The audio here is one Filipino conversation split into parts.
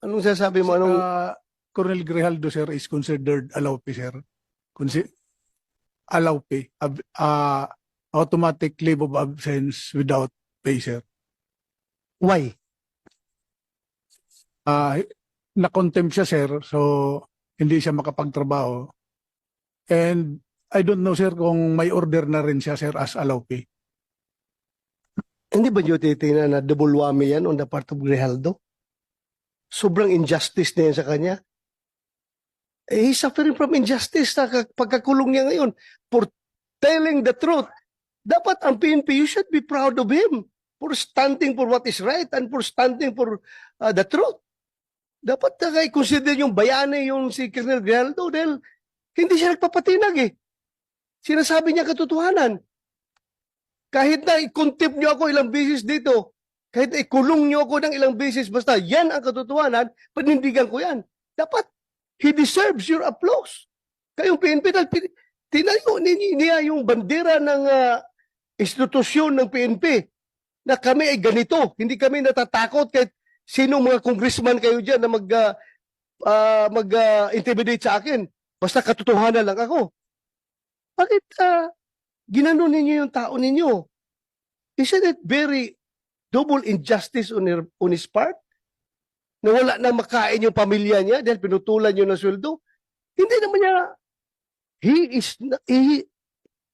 Anong sasabi mo? Anong Colonel Grijaldo, sir, is considered allowpay, sir. Allowpay. Automatic leave of absence without pay, sir. why? Na-contempt siya, sir, so hindi siya makapagtrabaho. And I don't know, sir, kung may order na rin siya, sir, as allowpay. Hindi ba nyo titingnan na double whammy yan on the part of Grijaldo? Sobrang injustice na yan sa kanya. He's suffering from injustice sa pagkakulong niya ngayon for telling the truth. Dapat ang PNP, you should be proud of him for standing for what is right and for standing for the truth. Dapat na consider yung bayani yung si Colonel Grijaldo dahil hindi siya nagpapatinag eh. Sinasabi niya katotohanan. Kahit na i-contempt niyo ako ilang beses dito, kahit na ikulong niyo ako ng ilang beses, basta yan ang katotohanan, panindigan ko yan. Dapat, he deserves your applause. Kayong PNP, tinayo niya yung bandera ng institusyon ng PNP na kami ay ganito. Hindi kami natatakot kahit sino mga congressman kayo dyan na mag-intimidate sa akin. Basta katotohanan lang ako. Bakit ginanon ninyo yung tao ninyo? Isn't it very double injustice on his part? Na wala na makain yung pamilya niya dahil pinutulan niyo ng sweldo? Hindi naman niya,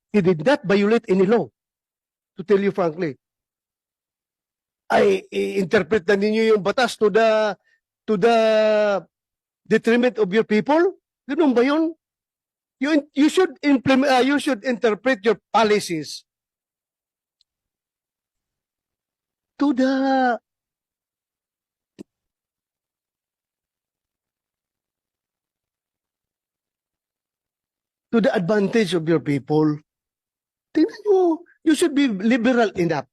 he did not violate any law. To tell you frankly. Ay, interpret na ninyo yung batas to the detriment of your people? Ganun ba yun? You should implement, you should interpret your policies to the advantage of your people. Tingnan nyo, you should be liberal enough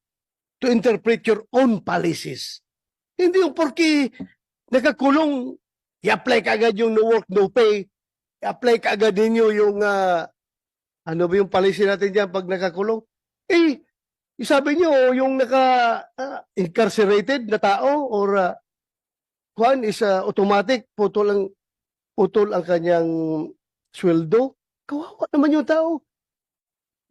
to interpret your own policies. Hindi yung porki nakakulong, i-apply ka agad yung no work, no pay, i-apply ka agad ninyo yung, ano ba yung policy natin dyan pag nakakulong? Eh, sabi nyo, yung naka-incarcerated na tao or kuan is automatic, putol ang kanyang sweldo. Kawawa naman yung tao.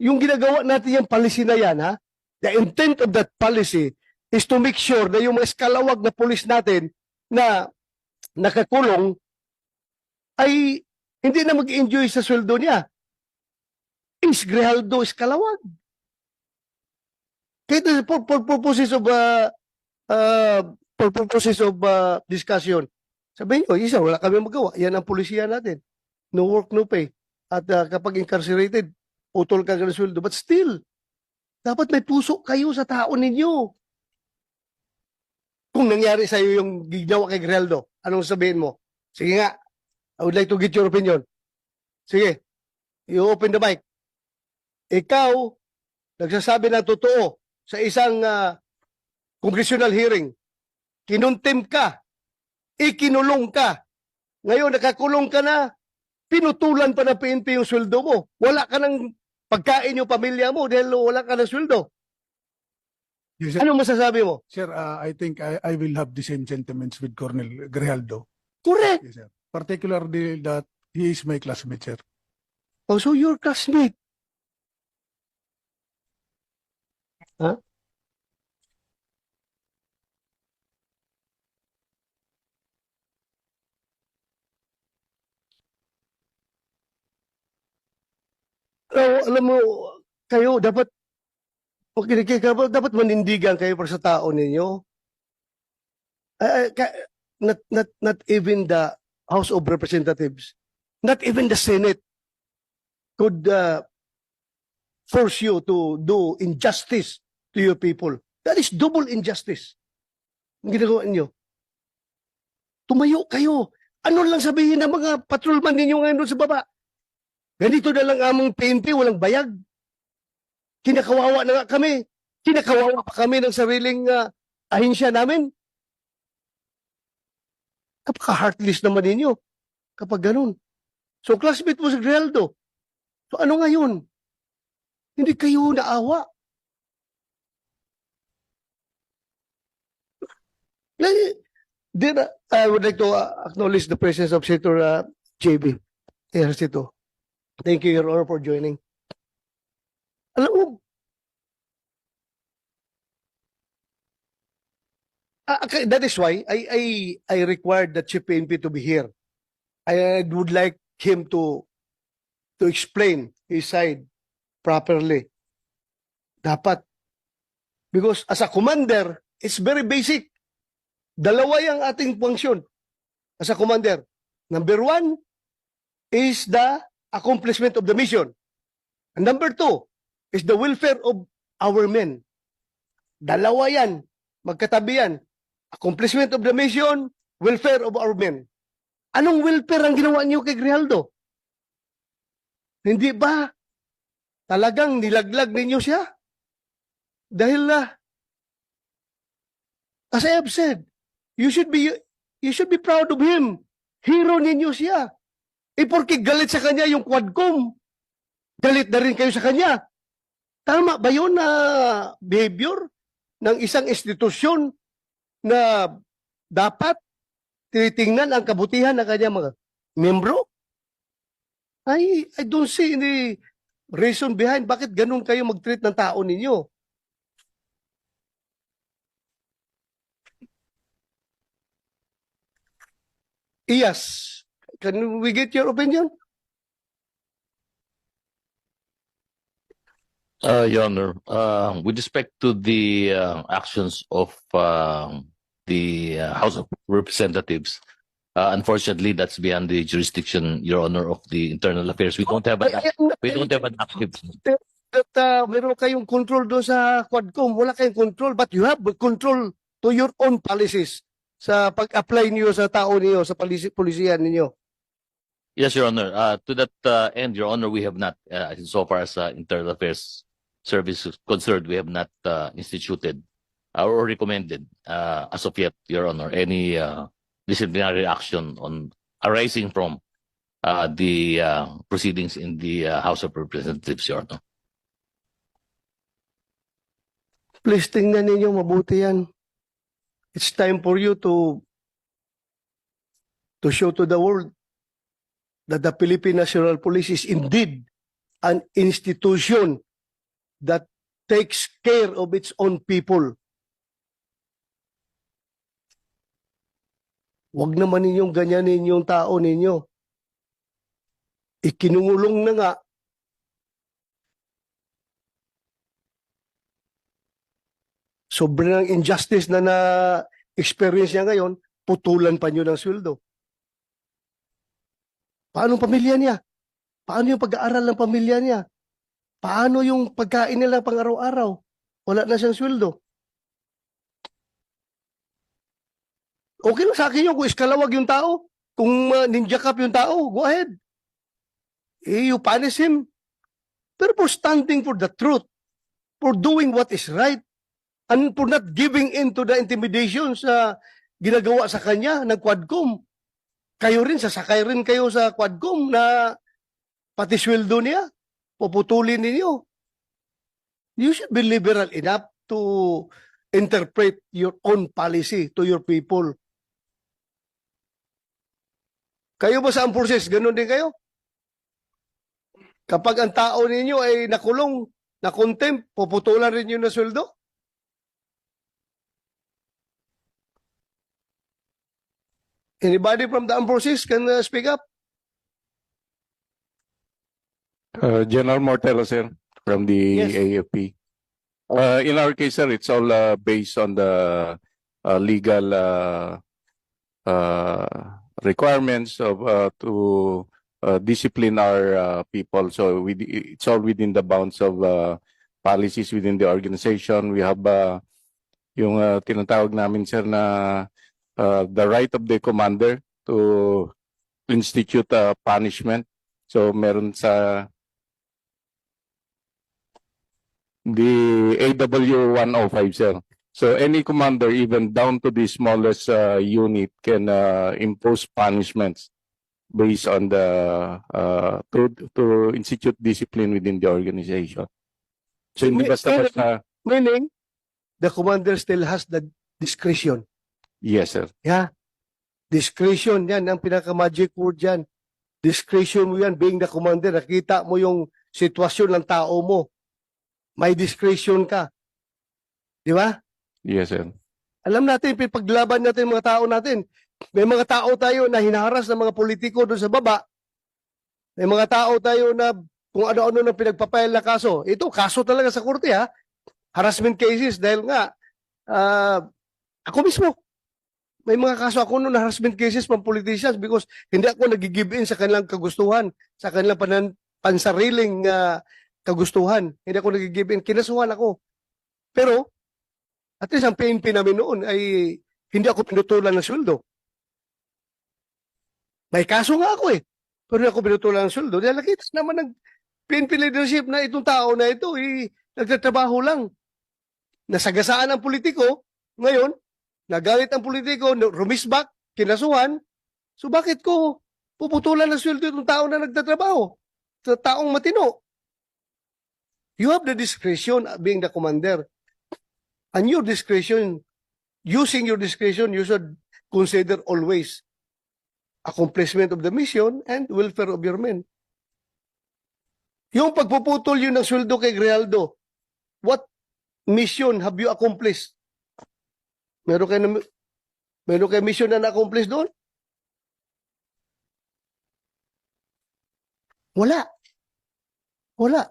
Yung ginagawa natin yung policy na yan, ha? The intent of that policy is to make sure na yung mga eskalawag na pulis natin na nakakulong ay hindi na mag-enjoy sa sweldo niya. Is Grijaldo eskalawag. Kaya for purposes of discussion, sabihin nyo, isa, wala kami magawa. Yan ang polisiya natin. No work, no pay. At kapag incarcerated, utol ka ng sweldo. But still, dapat may puso kayo sa tao ninyo. Kung nangyari sa iyo yung ginawa kay Grijaldo, anong sabihin mo? Sige nga, I would like to get your opinion. Sige, you open the mic. Ikaw, nagsasabi ng totoo sa isang congressional hearing. Kinuntim ka, ikinulong ka. Ngayon, nakakulong ka na, pinutulan pa ng PNP yung sweldo mo. Wala ka ng pagkain yung pamilya mo dahil wala ka ng sweldo. Yes, sir. Anong masasabi mo? Sir, I think I will have the same sentiments with Colonel Grijaldo. Correct. Yes, sir. Particularly that he is my classmate, sir. Oh, so your classmate. Huh? Alam mo, kayo dapat dapat manindigan kayo para sa tao ninyo. Not even the House of Representatives, not even the Senate could force you to do injustice to your people. That is double injustice. Ang ginagawa niyo. Tumayo kayo. Ano lang sabihin ng mga patrolman ninyo ngayon doon sa baba? Ganito na lang among PNP, walang bayag. Kinakawawa na nga kami. Kinakawawa pa kami ng sariling ahinsya namin. Kapaka-heartless naman ninyo kapag ganun. So, classmate mo si Grijaldo. So, ano ngayon? Hindi kayo naawa. Then, I would like to acknowledge the presence of Senator JB Ejercito. Thank you, Your Honor, for joining. Alam mo, okay, that is why I required the Chief PNP to be here. I would like him to explain his side properly. Dapat. Because as a commander, it's very basic. Dalawa yung ating function as a commander. Number one is the accomplishment of the mission. And number two is the welfare of our men. Dalawa yan. Magkatabi yan. Accomplishment of the mission, welfare of our men. Anong welfare ang ginawa niyo kay Grijaldo? Hindi ba talagang nilaglag ninyo siya? Dahil as I have said, you should be proud of him. Hero ninyo siya. Porke galit sa kanya yung Quadcom, galit na rin kayo sa kanya. Tama ba yun na behavior ng isang institusyon na dapat tinitingnan ang kabutihan ng kanyang mga membro? I don't see any reason behind bakit ganun kayo mag-treat ng tao ninyo. Yes. Can we get your opinion? Your Honor, with respect to the actions of the House of Representatives, unfortunately, that's beyond the jurisdiction, Your Honor, of the Internal Affairs. We don't have an active. That meron kayong control doon sa Quadcom. Wala kayong control, but you have control to your own policies sa pag-apply niyo sa tao niyo, sa polisiyan ninyo. Yes, Your Honor. To that end, Your Honor, we have not, so far as Internal Affairs Service is concerned, we have not instituted or recommended as of yet, Your Honor, any disciplinary action on arising from the proceedings in the House of Representatives, Your Honor. Please tingnan ninyo mabuti yan. It's time for you to show to the world that the Philippine National Police is indeed an institution that takes care of its own people. Huwag naman ninyong ganyanin yung tao ninyo. Ikinungulong na nga. Sobrang injustice na na-experience niya ngayon, putulan pa niyo ng sweldo. Paano ang pamilya niya? Paano yung pag-aaral ng pamilya niya? Paano yung pagkain nila pang araw-araw? Wala na siyang sweldo. Okay lang sa akin yun kung iskalawag yung tao. Kung ninja cup yung tao, go ahead. You punish him. Pero for standing for the truth, for doing what is right, and for not giving in to the intimidation sa ginagawa sa kanya ng Quadcom, kayo rin, sasakay rin kayo sa Quadcom na pati sweldo niya, puputulin ninyo. You should be liberal enough to interpret your own policy to your people. Kayo ba sa armed forces? Ganun din kayo? Kapag ang tao ninyo ay nakulong, na-contempt, puputulan rin yun na sweldo? Anybody from the armed forces can speak up? General Mortelo, sir, from the Yes. AFP. In our case, sir, it's all based on the legal requirements of to discipline our people. So it's all within the bounds of policies within the organization. We have yung tinatawag namin, sir, na the right of the commander to institute punishment. So meron sa the AW 105, sir. So any commander, even down to the smallest unit, can impose punishments based on the to institute discipline within the organization. So hindi basta-basta. Meaning, the commander still has the discretion. Yes, sir. Yeah. Discretion, yan ang pinaka-magic word yan. Discretion mo yan, being the commander. Nakita mo yung sitwasyon ng tao mo. May discretion ka. Di ba? Yes, sir. Alam natin, paglaban natin mga tao natin. May mga tao tayo na hinaharas ng mga politiko doon sa baba. May mga tao tayo na kung ano-ano na pinagpapail na kaso. Ito, kaso talaga sa korte ha. Harassment cases dahil nga, ako mismo, may mga kaso ako noon na harassment cases from politicians because hindi ako nag-give in sa kanilang kagustuhan, sa kanilang pansariling kagustuhan. Hindi ako nag-give in. Kinasuhan ako. Pero, at least ang PNP namin noon ay hindi ako pinutulan ng sweldo. May kaso nga ako eh. Pero hindi ako pinutulan ng sweldo. Dahil nakita naman ng PNP leadership na itong tao na ito nagtatrabaho lang. Nasagasaan ang politiko. Ngayon, nagalit ang politiko, rumisbak, kinasuhan. So bakit ko puputulan ng sweldo itong tao na nagtatrabaho? Sa taong matino. You have the discretion being the commander. And your discretion, using your discretion, you should consider always accomplishment of the mission and welfare of your men. Yung pagpuputol yun ng sweldo kay Grijaldo, what mission have you accomplished? Meron kayo mission na na-accomplish doon? Wala. Wala.